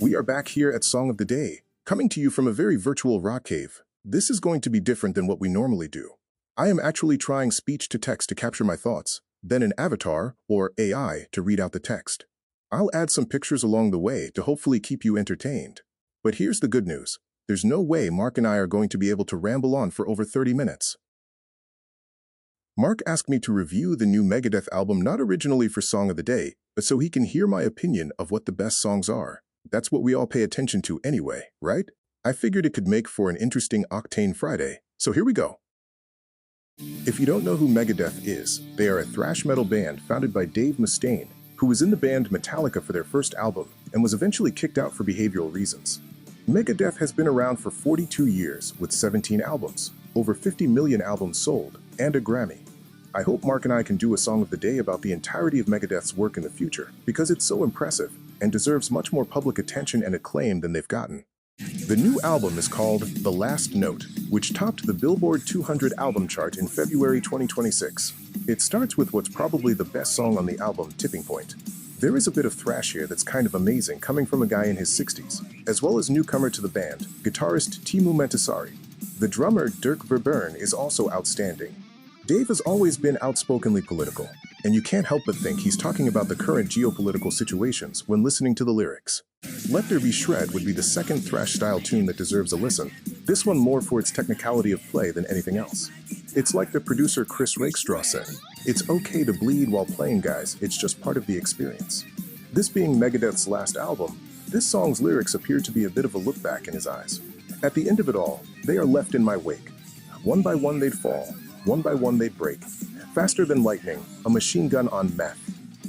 We are back here at Song of the Day, coming to you from a very virtual rock cave. This is going to be different than what we normally do. I am actually trying speech-to-text to capture my thoughts, then an avatar, or AI, to read out the text. I'll add some pictures along the way to hopefully keep you entertained. But here's the good news. There's no way Mark and I are going to be able to ramble on for over 30 minutes. Mark asked me to review the new Megadeth album not originally for Song of the Day, but so he can hear my opinion of what the best songs are. That's what we all pay attention to anyway, right? I figured it could make for an interesting OCTANE Friday, so here we go. If you don't know who Megadeth is, they are a thrash metal band founded by Dave Mustaine, who was in the band Metallica for their first album and was eventually kicked out for behavioral reasons. Megadeth has been around for 42 years with 17 albums, over 50 million albums sold, and a Grammy. I hope Mark and I can do a Song of the Day about the entirety of Megadeth's work in the future because it's so impressive and deserves much more public attention and acclaim than they've gotten. The new album is called The Last Note, which topped the Billboard 200 album chart in February 2026. It starts with what's probably the best song on the album, Tipping Point. There is a bit of thrash here that's kind of amazing coming from a guy in his 60s, as well as newcomer to the band, guitarist Teemu Mentasari. The drummer, Dirk Verburn, is also outstanding. Dave has always been outspokenly political, and you can't help but think he's talking about the current geopolitical situations when listening to the lyrics. Let There Be Shred would be the second thrash-style tune that deserves a listen, this one more for its technicality of play than anything else. It's like the producer Chris Rakestraw said, "It's okay to bleed while playing, guys, it's just part of the experience." This being Megadeth's last album, this song's lyrics appear to be a bit of a look back in his eyes. At the end of it all, they are left in my wake. One by one they'd fall, one by one they'd break. Faster than lightning, a machine gun on meth.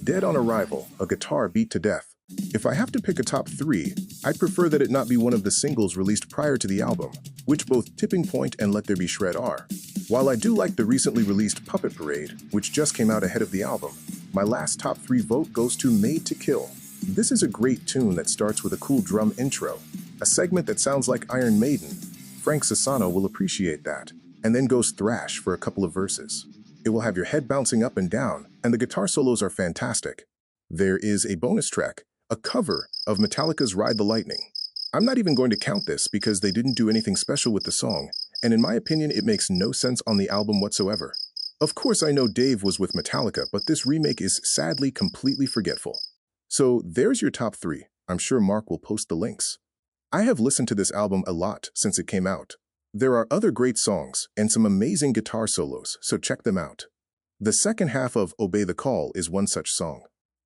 Dead on arrival, a guitar beat to death. If I have to pick a top 3, I'd prefer that it not be one of the singles released prior to the album, which both Tipping Point and Let There Be Shred are. While I do like the recently released Puppet Parade, which just came out ahead of the album, my last top 3 vote goes to Made to Kill. This is a great tune that starts with a cool drum intro, a segment that sounds like Iron Maiden. Frank Sassano will appreciate that, and then goes thrash for a couple of verses. It will have your head bouncing up and down, and the guitar solos are fantastic. There is a bonus track, a cover of Metallica's Ride the Lightning. I'm not even going to count this because they didn't do anything special with the song, and in my opinion it makes no sense on the album whatsoever. Of course I know Dave was with Metallica, but this remake is sadly completely forgetful. So there's your top 3. I'm sure Mark will post the links. I have listened to this album a lot since it came out. There are other great songs and some amazing guitar solos, so check them out. The second half of Obey the Call is one such song.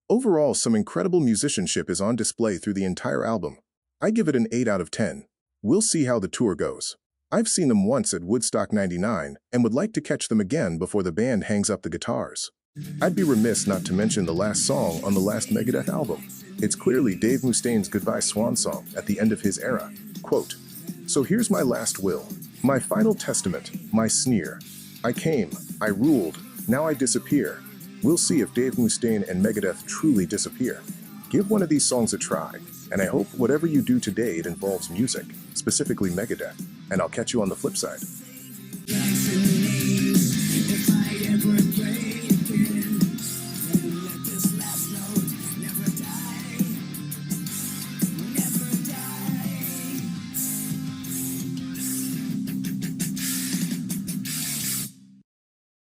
Overall, some incredible musicianship is on display through the entire album. I give it an 8 out of 10. We'll see how the tour goes. I've seen them once at Woodstock 99 and would like to catch them again before the band hangs up the guitars. I'd be remiss not to mention the last song on the last Megadeth album. It's clearly Dave Mustaine's goodbye swan song at the end of his era. Quote, "So here's my last will, my final testament, my sneer. I came, I ruled, now I disappear. We'll see if Dave Mustaine and Megadeth truly disappear. Give one of these songs a try, and I hope whatever you do today it involves music, specifically Megadeth, and I'll catch you on the flip side."